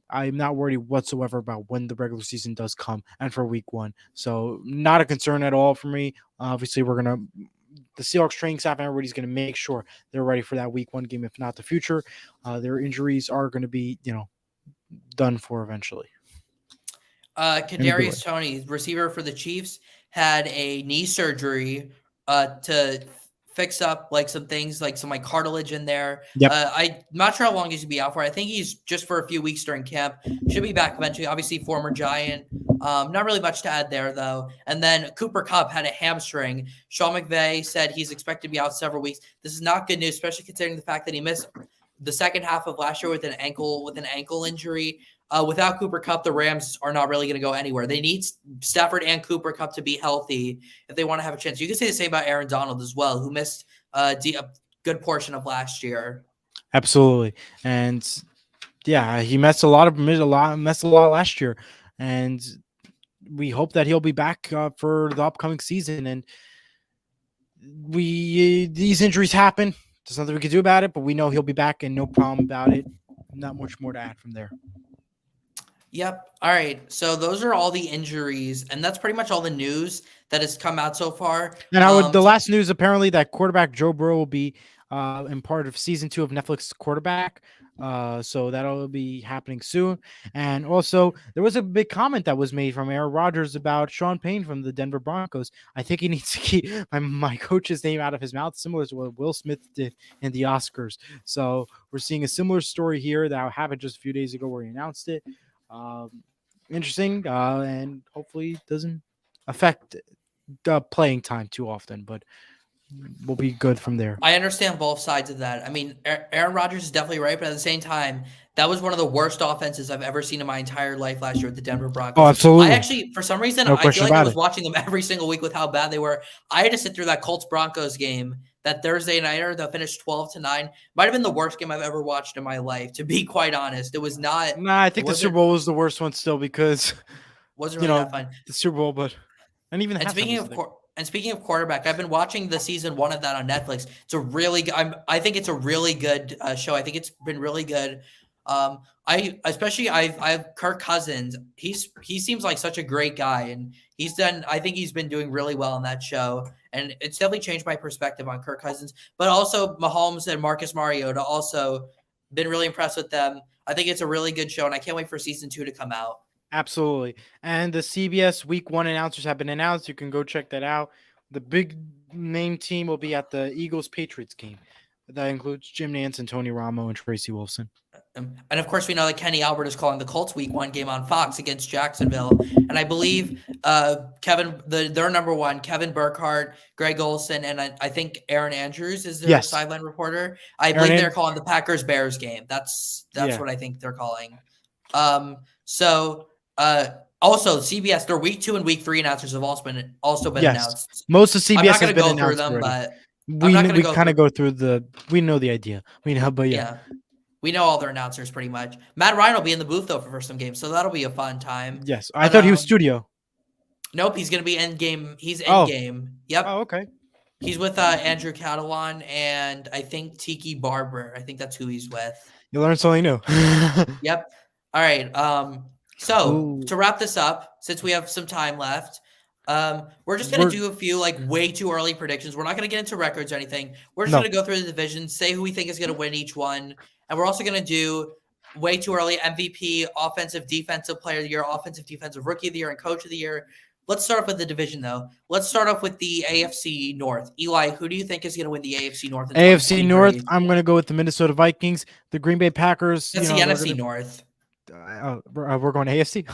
I'm not worried whatsoever about when the regular season does come and for week one. So not a concern at all for me. Obviously, the Seahawks training staff and everybody's going to make sure they're ready for that week one game, if not the future. Their injuries are going to be, done for eventually. Kadarius Toney, receiver for the Chiefs, had a knee surgery to fix up some things, some cartilage in there. Yep. I'm not sure how long he's gonna be out for. I think he's just for a few weeks during camp. Should be back eventually. Obviously, former Giant. Not really much to add there though. And then Cooper Kupp had a hamstring. Sean McVay said he's expected to be out several weeks. This is not good news, especially considering the fact that he missed the second half of last year with an ankle injury. Without Cooper Kupp, the Rams are not really going to go anywhere. They need Stafford and Cooper Kupp to be healthy if they want to have a chance. You can say the same about Aaron Donald as well, who missed a good portion of last year. Absolutely, and yeah, he missed a lot last year, and we hope that he'll be back for the upcoming season. And these injuries happen. There's nothing we can do about it, but we know he'll be back and no problem about it. Not much more to add from there. Yep. All right. So those are all the injuries, and that's pretty much all the news that has come out so far. And the last news, apparently, that quarterback Joe Burrow will be in part of season 2 of Netflix Quarterback. So that'll be happening soon. And also, there was a big comment that was made from Aaron Rodgers about Sean Payne from the Denver Broncos. I think he needs to keep my coach's name out of his mouth, similar to what Will Smith did in the Oscars. So we're seeing a similar story here that happened just a few days ago where he announced it. Interesting, and hopefully doesn't affect the playing time too often, but we'll be good from there. I understand both sides of that. I mean, Aaron Rodgers is definitely right, but at the same time, that was one of the worst offenses I've ever seen in my entire life last year with the Denver Broncos. Oh, absolutely. I actually, for some reason, I feel like I was watching them every single week with how bad they were. I had to sit through that Colts-Broncos game, that Thursday nighter that finished 12-9. Might have been the worst game I've ever watched in my life, to be quite honest. It was not. Nah, I think the Super Bowl was the worst one still because wasn't really that fun. The Super Bowl, but and even speaking of quarterback, I've been watching the season 1 of that on Netflix. It's a really good. I think it's a really good show. I think it's been really good. I've Kirk Cousins. He seems like such a great guy, and I think he's been doing really well on that show, and it's definitely changed my perspective on Kirk Cousins. But also Mahomes and Marcus Mariota also been really impressed with them. I think it's a really good show, and I can't wait for season 2 to come out. Absolutely. And the CBS Week 1 announcers have been announced. You can go check that out. The big name team will be at the Eagles Patriots game. That includes Jim Nance and Tony Romo and Tracy Wolfson. And of course, we know that Kenny Albert is calling the Colts Week 1 game on Fox against Jacksonville. And I believe their number one, Kevin Burkhardt, Greg Olson, and I think Aaron Andrews is their Yes. sideline reporter. I Aaron believe they're calling the Packers-Bears game. That's what I think they're calling. So also CBS, their Week 2 and Week 3 announcers have also been Yes. announced. Most of CBS I'm not has going to been go through announced them, already. but I'm We not going to go kind through. of go through we know the idea. But yeah. We know all their announcers pretty much. Matt Ryan will be in the booth though for some games, so that'll be a fun time. Yes. I thought he was studio. Nope, he's gonna be in game. He's in Oh. game. Yep. Oh, okay. He's with Andrew Catalan and I think Tiki Barber. I think that's who he's with. You learned something new. Yep. All right. So Ooh. to wrap this up, since we have some time left, we're just gonna do a few like way too early predictions. We're not gonna get into records or anything. We're just gonna go through the divisions, say who we think is gonna win each one, and we're also gonna do way too early MVP, offensive, defensive player of the year, offensive, defensive rookie of the year, and coach of the year. Let's start off with the division though. Let's start off with the AFC North. Eli, who do you think is gonna win the AFC North? AFC North. I'm gonna go with the Minnesota Vikings, the Green Bay Packers. That's the NFC North. We're going to AFC.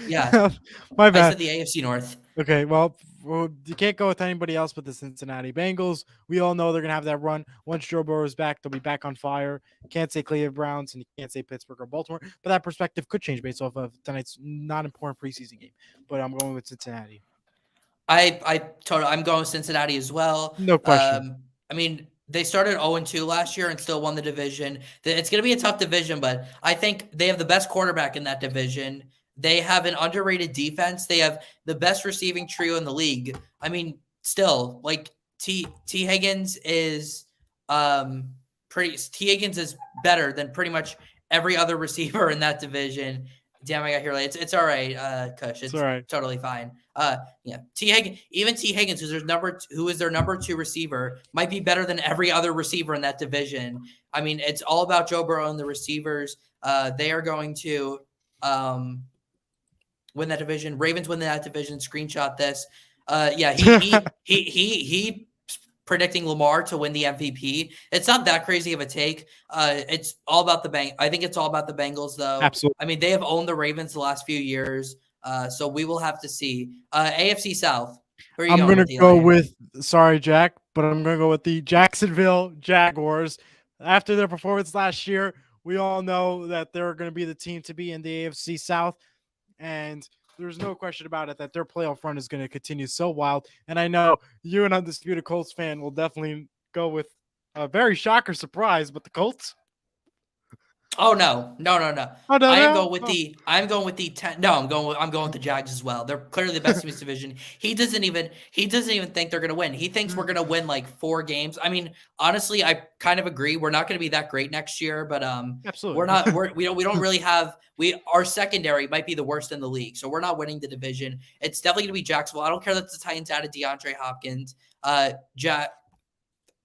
Yeah, my bad. I said the AFC North. Okay, well, you can't go with anybody else but the Cincinnati Bengals. We all know they're going to have that run. Once Joe Burrow is back, they'll be back on fire. Can't say Cleveland Browns, and you can't say Pittsburgh or Baltimore, but that perspective could change based off of tonight's not important preseason game. But I'm going with Cincinnati. I'm going with Cincinnati as well. No question. I mean, they started 0-2 last year and still won the division. It's going to be a tough division, but I think they have the best quarterback in that division. They have an underrated defense. They have the best receiving trio in the league. I mean, still, like T Higgins is T Higgins is better than pretty much every other receiver in that division. Damn, I got here late. It's all right, Kush. It's all right. Totally fine. Yeah. T Higgins, who is their number 2 receiver, might be better than every other receiver in that division. I mean, it's all about Joe Burrow and the receivers. They are going to win that division. Ravens win that division. Screenshot this. Yeah, he predicting Lamar to win the MVP. It's not that crazy of a take. It's all about I think it's all about the Bengals, though. Absolutely. I mean, they have owned the Ravens the last few years, so we will have to see. AFC South. Who are you I'm going to go with. Sorry, Jack, but I'm going to go with the Jacksonville Jaguars. After their performance last year, we all know that they're going to be the team to be in the AFC South, and there's no question about it that their playoff run is going to continue so wild. And I know you, an undisputed Colts fan, will definitely go with a very shocker surprise, but the Colts. Oh no. I'm going with the 10. No, I'm going with the Jags as well. They're clearly the best in this division. He doesn't even think they're going to win. He thinks we're going to win like 4 games. I mean, honestly, I kind of agree. We're not going to be that great next year, but absolutely. we don't really have our secondary might be the worst in the league. So we're not winning the division. It's definitely going to be Jacksonville. I don't care that the Titans added DeAndre Hopkins. Colts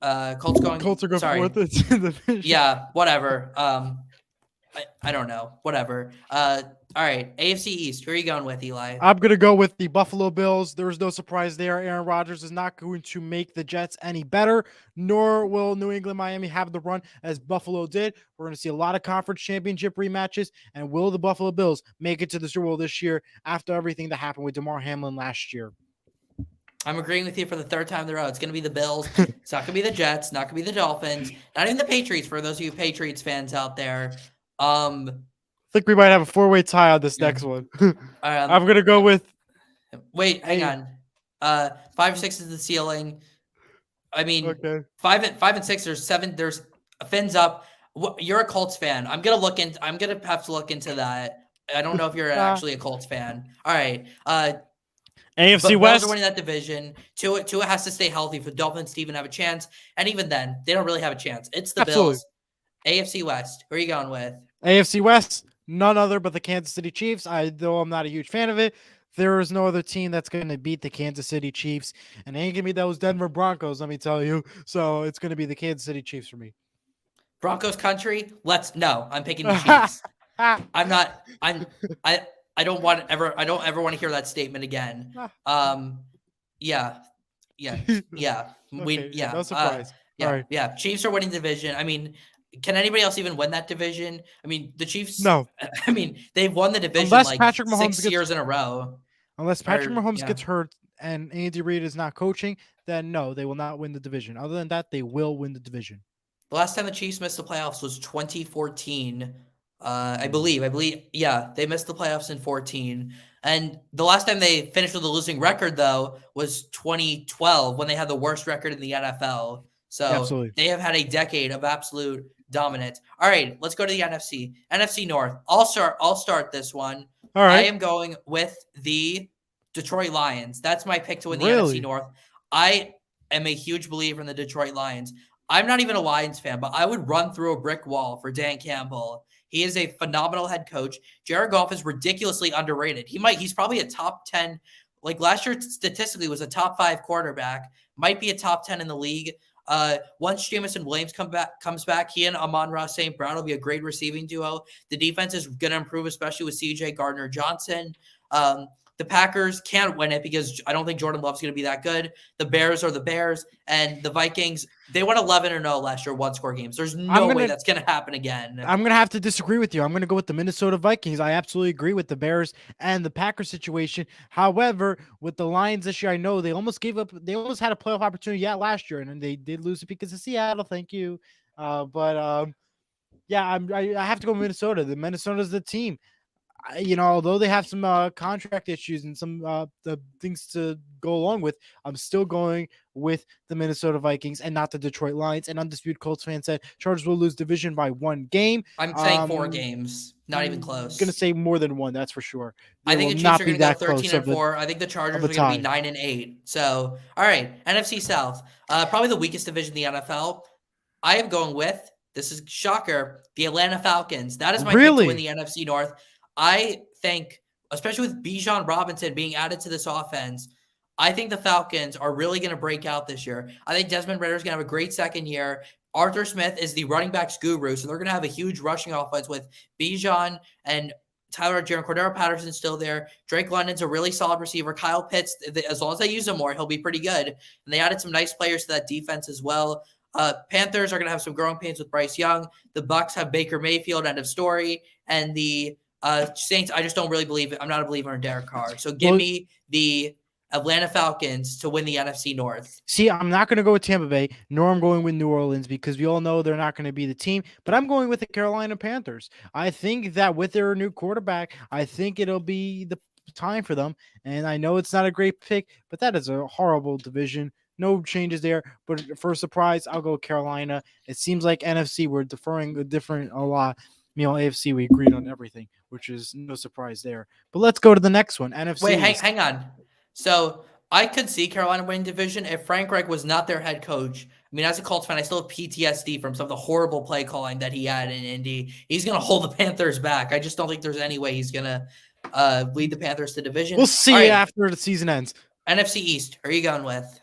are going fourth in the division. Yeah, whatever. I don't know. Whatever. All right. AFC East. Who are you going with, Eli? I'm going to go with the Buffalo Bills. There was no surprise there. Aaron Rodgers is not going to make the Jets any better, nor will New England, Miami have the run as Buffalo did. We're going to see a lot of conference championship rematches. And will the Buffalo Bills make it to the Super Bowl this year after everything that happened with DeMar Hamlin last year? I'm agreeing with you for the 3rd time in a row. It's going to be the Bills. It's not going to be the Jets. Not going to be the Dolphins. Not even the Patriots for those of you Patriots fans out there. I think we might have a 4-way tie on this next one. I'm gonna go with. Wait, hang on. 5-6 is the ceiling. I mean, okay. 5 and 6. There's 7. There's fins up. You're a Colts fan. I'm gonna have to look into that. I don't know if you're actually a Colts fan. All right. AFC West. Bills are winning that division. Tua has to stay healthy for Dolphins to even have a chance. And even then, they don't really have a chance. It's the Bills. AFC West. Who are you going with? AFC West, none other but the Kansas City Chiefs. Though I'm not a huge fan of it, there is no other team that's going to beat the Kansas City Chiefs. And it ain't going to be those Denver Broncos, let me tell you. So it's going to be the Kansas City Chiefs for me. Broncos country? I'm picking the Chiefs. I I don't ever want to hear that statement again. Ah. Yeah, yeah, yeah. Okay, yeah, no surprise. All right. Yeah. Chiefs are winning division. I mean, can anybody else even win that division? I mean, the Chiefs. No, I mean, they've won the division unless like Patrick Mahomes 6 years in a row. Patrick Or Mahomes yeah, gets hurt and Andy Reid is not coaching, then no, they will not win the division. Other than that, they will win the division. the last time the Chiefs missed the playoffs was 2014. I believe, yeah, they missed the playoffs in 14. And the last time they finished with a losing record, though, was 2012 when they had the worst record in the NFL. So Absolutely. they have had a decade of absolute dominance. All right, let's go to the NFC. NFC North. I'll start this one. All I right. am going with the Detroit Lions. That's my pick to win the NFC Really? North. I am a huge believer in the Detroit Lions. I'm not even a Lions fan, but I would run through a brick wall for Dan Campbell. He is a phenomenal head coach. Jared Goff is ridiculously underrated. He's probably a top 10, like last year statistically was a top 5 quarterback, might be a top 10 in the league. Once Jamison Williams comes back, he and Amon-Ra St. Brown will be a great receiving duo. The defense is going to improve, especially with CJ Gardner-Johnson. The Packers can't win it because I don't think Jordan Love's going to be that good. The Bears are the Bears, and the Vikings, they went 11-0 last year, one-score games. There's no way that's going to happen again. I'm going to have to disagree with you. I'm going to go with the Minnesota Vikings. I absolutely agree with the Bears and the Packers situation. However, with the Lions this year, I know they almost gave up. They almost had a playoff opportunity last year, and then they did lose it because of Seattle. Thank you. Yeah, I have to go Minnesota. The Minnesota's the team. Although they have some contract issues and some the things to go along with, I'm still going with the Minnesota Vikings and not the Detroit Lions. And Undisputed Colts fan said Chargers will lose division by 1 game. I'm saying 4 games, not even I'm close. gonna say more than 1, that's for sure. I think the Chiefs are going to go 13-4. I think the Chargers are going to be 9-8. So, all right, NFC South, probably the weakest division in the NFL. I am going with, this is shocker, the Atlanta Falcons. That is my pick to win the NFC North. I think, especially with Bijan Robinson being added to this offense, I think the Falcons are really going to break out this year. I think Desmond Ridder is going to have a great second year. Arthur Smith is the running backs guru, so they're going to have a huge rushing offense with Bijan and Tyler Jarron. Cordero Patterson's still there. Drake London's a really solid receiver. Kyle Pitts, as long as they use him more, he'll be pretty good. And they added some nice players to that defense as well. Panthers are going to have some growing pains with Bryce Young. The Bucks have Baker Mayfield, end of story. And the Saints, I just don't really believe it. I'm not a believer in Derek Carr. So give me the Atlanta Falcons to win the NFC North. See, I'm not going to go with Tampa Bay, nor I'm going with New Orleans because we all know they're not going to be the team, but I'm going with the Carolina Panthers. I think that with their new quarterback, I think it'll be the time for them. And I know it's not a great pick, but that is a horrible division. No changes there, but for a surprise, I'll go Carolina. It seems like NFC, we're deferring a lot. AFC, we agreed on everything, which is no surprise there. But let's go to the next one, NFC. Wait, hang on. So I could see Carolina winning division if Frank Reich was not their head coach. I mean, as a Colts fan, I still have PTSD from some of the horrible play calling that he had in Indy. He's going to hold the Panthers back. I just don't think there's any way he's going to lead the Panthers to division. We'll see after the season ends. NFC East, who are you going with?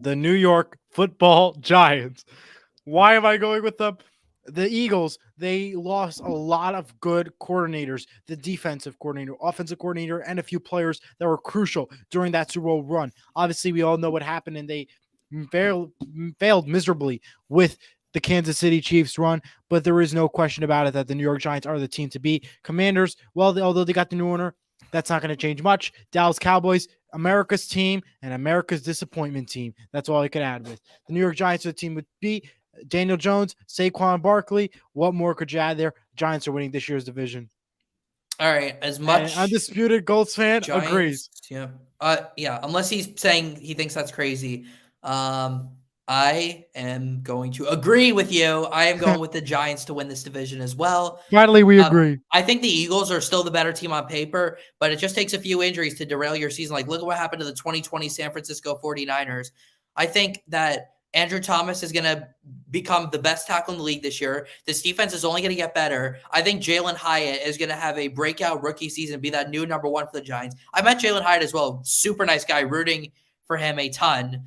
The New York Football Giants. Why am I going with them? The Eagles, they lost a lot of good coordinators, the defensive coordinator, offensive coordinator, and a few players that were crucial during that Super Bowl run. Obviously, we all know what happened, and they failed miserably with the Kansas City Chiefs run, but there is no question about it that the New York Giants are the team to beat. Commanders, although they got the new owner, that's not going to change much. Dallas Cowboys, America's team and America's disappointment team. That's all I could add with. The New York Giants are the team would be Daniel Jones, Saquon Barkley. What more could you add there? Giants are winning this year's division. All right, as much Undisputed Colts fan Giants, agrees. Yeah. Unless he's saying he thinks that's crazy. I am going to agree with you. I am going with the Giants to win this division as well. Finally, we agree. I think the Eagles are still the better team on paper, but it just takes a few injuries to derail your season. Like, look at what happened to the 2020 San Francisco 49ers. I think that Andrew Thomas is going to become the best tackle in the league this year. This defense is only going to get better. I think Jalen Hyatt is going to have a breakout rookie season, be that new number 1 for the Giants. I met Jalen Hyatt as well. Super nice guy, rooting for him a ton.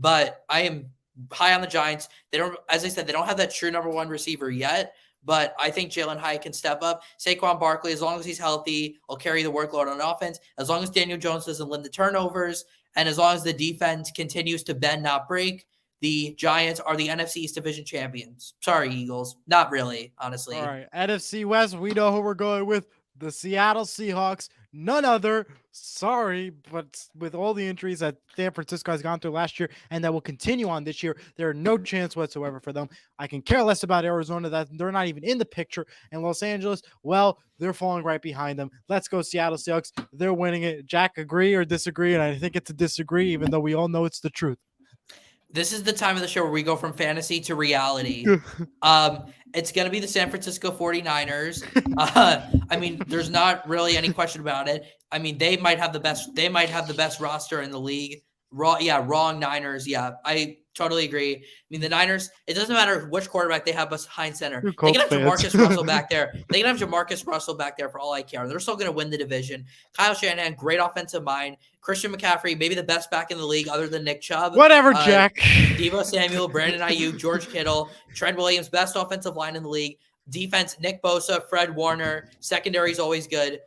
But I am high on the Giants. They don't, as I said, they don't have that true number 1 receiver yet, but I think Jalen Hyatt can step up. Saquon Barkley, as long as he's healthy, will carry the workload on offense. As long as Daniel Jones doesn't limit the turnovers, and as long as the defense continues to bend, not break, the Giants are the NFC East Division champions. Sorry, Eagles. Not really, All honestly. right, NFC West, we know who we're going with. The Seattle Seahawks, none other. Sorry, but with all the injuries that San Francisco has gone through last year and that will continue on this year, there are no chance whatsoever for them. I can care less about Arizona, that they're not even in the picture. And Los Angeles, well, they're falling right behind them. Let's go Seattle Seahawks. They're winning it. Jack, agree or disagree? And I think it's a disagree, even though we all know it's the truth. This is the time of the show where we go from fantasy to reality. It's going to be the San Francisco 49ers. I mean, there's not really any question about it. I mean, they might have the best roster in the league. Wrong Niners. Yeah, I totally agree. I mean, the Niners, it doesn't matter which quarterback they have behind center. They can have Jamarcus Russell back there. They can have Jamarcus Russell back there for all I care. They're still going to win the division. Kyle Shanahan, great offensive mind. Christian McCaffrey, maybe the best back in the league other than Nick Chubb. Whatever, Jack. Deebo Samuel, Brandon Ayuk, George Kittle, Trent Williams, best offensive line in the league. Defense, Nick Bosa, Fred Warner. Secondary is always good.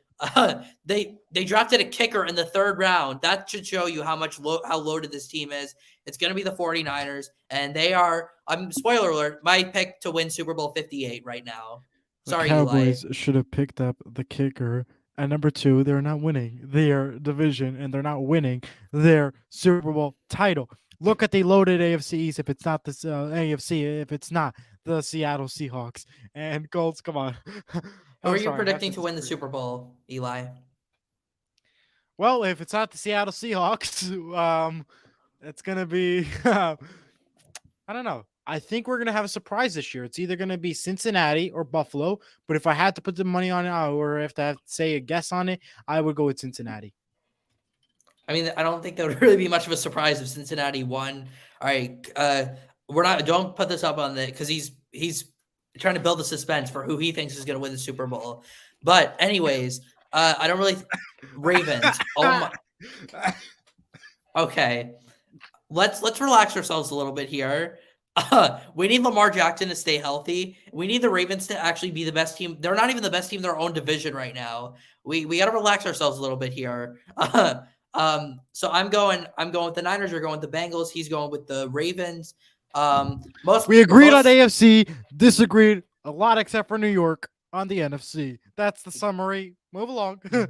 They drafted a kicker in the 3rd round. That should show you how loaded this team is. It's going to be the 49ers, and they are, spoiler alert, my pick to win Super Bowl 58 right now. Sorry, the Cowboys Eli. should have picked up the kicker. And number 2, they're not winning their division, and they're not winning their Super Bowl title. Look at the loaded AFC East if it's not the AFC, if it's not the Seattle Seahawks. And Colts, come on. Who are you predicting to win the Super Bowl, Eli? Well, if it's not the Seattle Seahawks, it's going to be, I don't know. I think we're going to have a surprise this year. It's either going to be Cincinnati or Buffalo. But if I had to put the money on it, or if I have to say a guess on it, I would go with Cincinnati. I mean, I don't think that would really be much of a surprise if Cincinnati won. All right. Don't put this up on the, because he's trying to build the suspense for who he thinks is going to win the Super Bowl. But anyways, I don't really, Ravens. Oh my. Okay. Let's relax ourselves a little bit here. We need Lamar Jackson to stay healthy. We need the Ravens to actually be the best team. They're not even the best team in their own division right now. We got to relax ourselves a little bit here. So I'm going with the Niners. You're going with the Bengals. He's going with the Ravens. We agreed on AFC, disagreed a lot except for New York on the NFC. That's the summary. Move along. All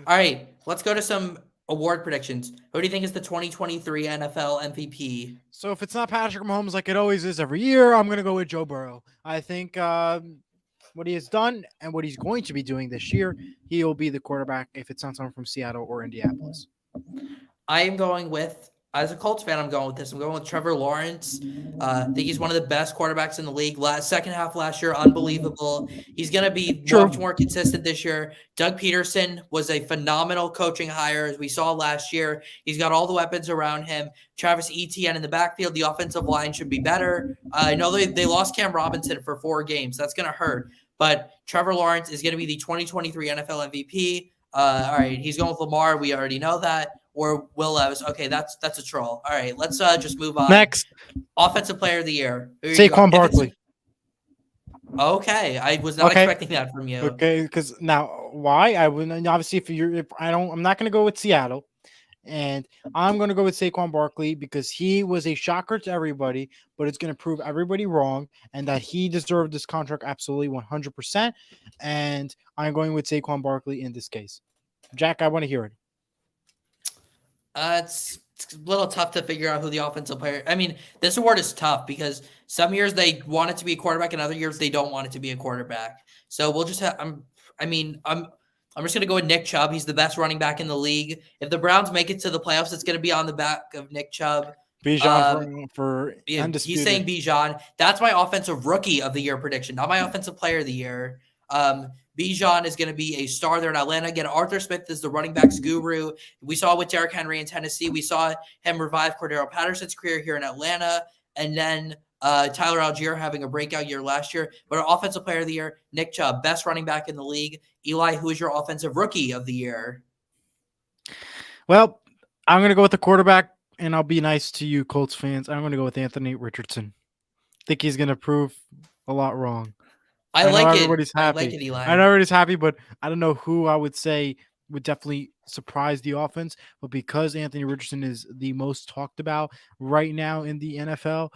right, let's go to some award predictions. Who do you think is the 2023 NFL MVP? So if it's not Patrick Mahomes like it always is every year, I'm going to go with Joe Burrow. I think what he has done and what he's going to be doing this year, he will be the quarterback if it's not someone from Seattle or Indianapolis. I am going with, as a Colts fan, I'm going with this. I'm going with Trevor Lawrence. I think he's one of the best quarterbacks in the league. Second half last year, unbelievable. He's going to be much more consistent this year. Doug Peterson was a phenomenal coaching hire, as we saw last year. He's got all the weapons around him. Travis Etienne in the backfield. The offensive line should be better. I know they lost Cam Robinson for 4 games. That's going to hurt. But Trevor Lawrence is going to be the 2023 NFL MVP. All right, he's going with Lamar. We already know that. Or Will Levis. Okay, that's a troll. All right, let's just move on. Next. Offensive Player of the Year. Saquon Barkley. Okay, I was not expecting that from you. Okay, because now why? I wouldn't obviously I'm not going to go with Seattle, and I'm going to go with Saquon Barkley because he was a shocker to everybody, but it's going to prove everybody wrong and that he deserved this contract absolutely 100%. And I'm going with Saquon Barkley in this case. Jack, I want to hear it. It's a little tough to figure out who the offensive player. I mean, this award is tough because some years they want it to be a quarterback, and other years they don't want it to be a quarterback. So we'll just have. I'm just gonna go with Nick Chubb. He's the best running back in the league. If the Browns make it to the playoffs, it's gonna be on the back of Nick Chubb. Bijan for undisputed. He's saying Bijan. That's my offensive rookie of the year prediction, not my offensive player of the year. Bijan is going to be a star there in Atlanta. Again, Arthur Smith is the running backs guru. We saw with Derrick Henry in Tennessee. We saw him revive Cordero Patterson's career here in Atlanta. And then Tyler Algier having a breakout year last year. But our offensive player of the year, Nick Chubb, best running back in the league. Eli, who is your offensive rookie of the year? Well, I'm going to go with the quarterback, and I'll be nice to you, Colts fans. I'm going to go with Anthony Richardson. I think he's going to prove a lot wrong. I I know like it. everybody's I like happy. it, I Eli. know everybody's happy, but I don't know who I would say would definitely surprise the offense. But because Anthony Richardson is the most talked about right now in the NFL,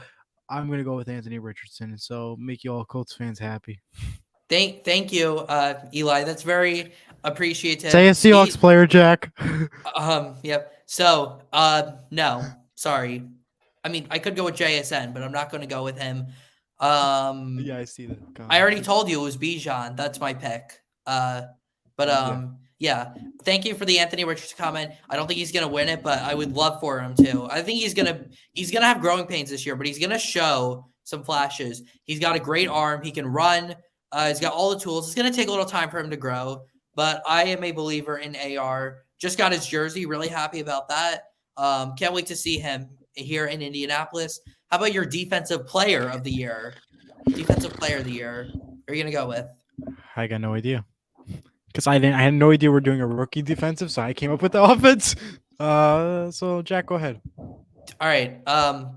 I'm gonna go with Anthony Richardson. And so make you all Colts fans happy. Thank you, Eli. That's very Say a appreciative. Seahawks player, Jack. Yep. So, no, sorry. I mean, I could go with JSN, but I'm not going to go with him. Yeah, Um, I see that. I God. already told you it was Bijan. That's my pick. But Yeah. yeah. Thank you for the Anthony Richardson comment. I don't think he's gonna win it, but I would love for him to. I think he's gonna have growing pains this year, but he's gonna show some flashes. He's got a great arm. He can run. He's got all the tools. It's gonna take a little time for him to grow, but I am a believer in AR. Just got his jersey. Really happy about that. Can't wait to see him here in Indianapolis. How about your defensive player of the year? Defensive player of the year. Who are you gonna go with? I got no idea. Because I had no idea we're doing a rookie defensive, so I came up with the offense. So Jack, go ahead. All right.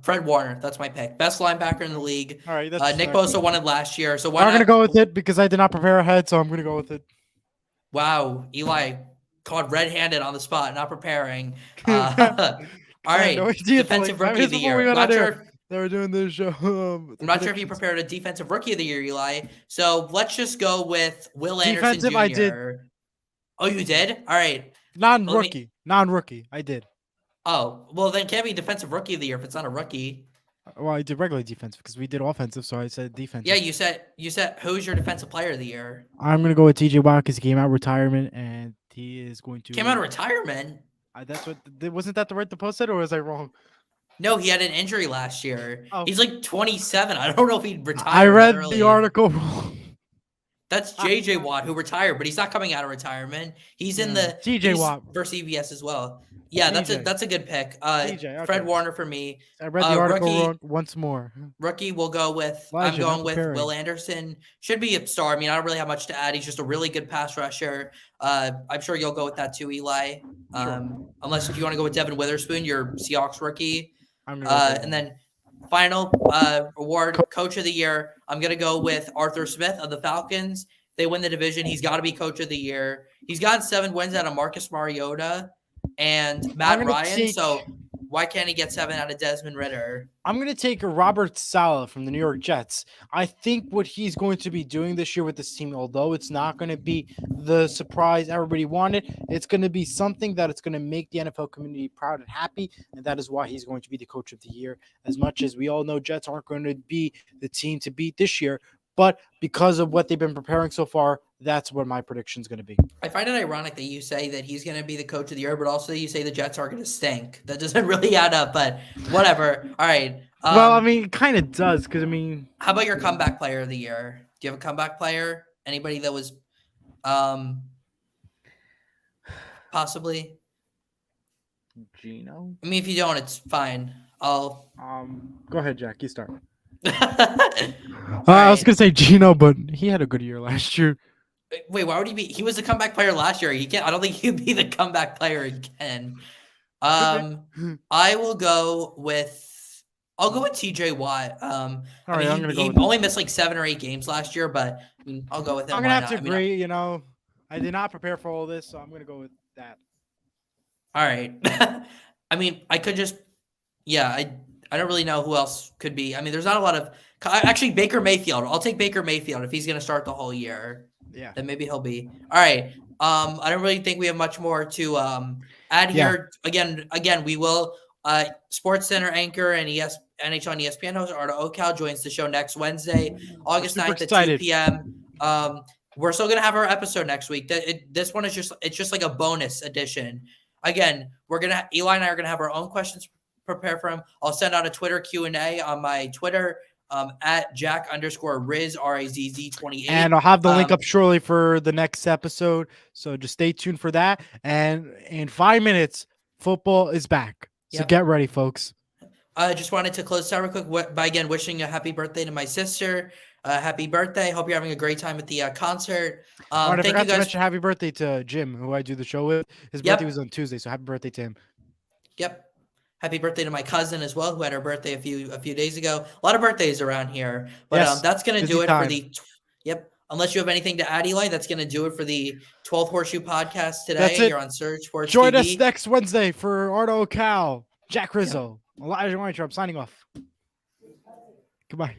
Fred Warner. That's my pick. Best linebacker in the league. All right, that's Nick actually. Bosa won it last year. So why I'm gonna not? go with it because I did not prepare ahead, so I'm gonna go with it. Wow. Eli caught red-handed on the spot, not preparing. All I had no right. idea till like Defensive 5 rookie of minutes the before we year. got on Not air. sure. They were doing this show. I'm The not sure if you predictions. prepared a defensive rookie of the year, Eli. So let's just go with Will Anderson Defensive, I did. Jr. Oh, you did? All right. Let me. Non-rookie. I did. Oh, well, then it can't be defensive rookie of the year if it's not a rookie. Well, I did regular defensive because we did offensive, so I said Yeah, defensive. you said who's your defensive player of the year? I'm gonna go with TJ Watt because he came out retirement and he is going Came out of to. retirement. That's what wasn't that the right the post said or was I wrong? No, he had an injury last year. Oh, He's like 27. I don't know if he'd I retired that read the early. article wrong. That's JJ Watt who retired, but he's not coming out of retirement. He's in Yeah, the TJ he's Watt. for CBS as well. Yeah, TJ. that's a good pick. TJ. Fred Okay. Warner for me. I read the article wrong Rookie once more. we'll go with I'm Elijah, not going with Will preparing. Anderson. Should be a star. I mean, I don't really have much to add. He's just a really good pass rusher. I'm sure you'll go with that too, Eli. Sure. Unless if you want to go with Devin Witherspoon, your Seahawks rookie. I'm gonna go with And then final award, Coach of the Year. I'm gonna go with Arthur Smith of the Falcons. They win the division. He's got to be Coach of the Year. He's gotten 7 wins out of Marcus Mariota and I'm Matt gonna Ryan. take. So why can't he get 7 out of Desmond Ritter? I'm going to take a Robert Saleh from the New York Jets. I think what he's going to be doing this year with this team, although it's not going to be the surprise everybody wanted, it's going to be something that it's going to make the NFL community proud and happy, and that is why he's going to be the coach of the year. As much as we all know Jets aren't going to be the team to beat this year, but because of what they've been preparing so far, that's what my prediction is going to be. I find it ironic that you say that he's going to be the Coach of the Year, but also you say the Jets are going to stink. That doesn't really add up, but whatever. All right. Well, I mean, it kind of does because, I mean. How about your comeback player of the year? Do you have a comeback player? Anybody that was possibly? Gino? I mean, if you don't, it's fine. I'll. Go ahead, Jack. You start. I was going to say Gino, but he had a good year last year. Wait, why would he be? He was the comeback player last year. He can't. I don't think he'd be the comeback player again. I will go with. I'll go with TJ Watt. All right, I mean, he only missed like 7 or 8 games last year, but I mean, I'll go with him. I'm gonna have to agree. I did not prepare for all this, so I'm gonna go with that. All right. I mean, I could just. Yeah, I don't really know who else could be. I mean, there's not a lot of. Actually, Baker Mayfield. I'll take Baker Mayfield if he's going to start the whole year. Yeah. Then maybe he'll be. All right. I don't really think we have much more to add here. Again, we will. Sports Center anchor and NHL and ESPN host Arda Ocal joins the show next Wednesday, August 9th at 2 p.m. We're still going to have our episode next week. This one is just like a bonus edition. Again, Eli and I are going to have our own questions prepare for him. I'll send out a Twitter Q&A on my Twitter at Jack_Riz RAZZ28. And I'll have the link up shortly for the next episode. So just stay tuned for that. And in 5 minutes, football is back. So get ready, folks. I just wanted to close out real quick by again wishing a happy birthday to my sister. Happy birthday. Hope you're having a great time at the concert. I forgot to mention happy birthday to Jim, who I do the show with. His birthday was on Tuesday, so happy birthday to him. Yep. Happy birthday to my cousin as well, who had her birthday a few days ago. A lot of birthdays around here, but that's gonna do it for the Yep. Unless you have anything to add, Eli, that's going to do it for the 12th Horseshoe podcast today. That's it. You're on Surge Sports Join TV. us next Wednesday for Ardo Cal, Jack Rizzo, Elijah Weintraub signing off. Goodbye.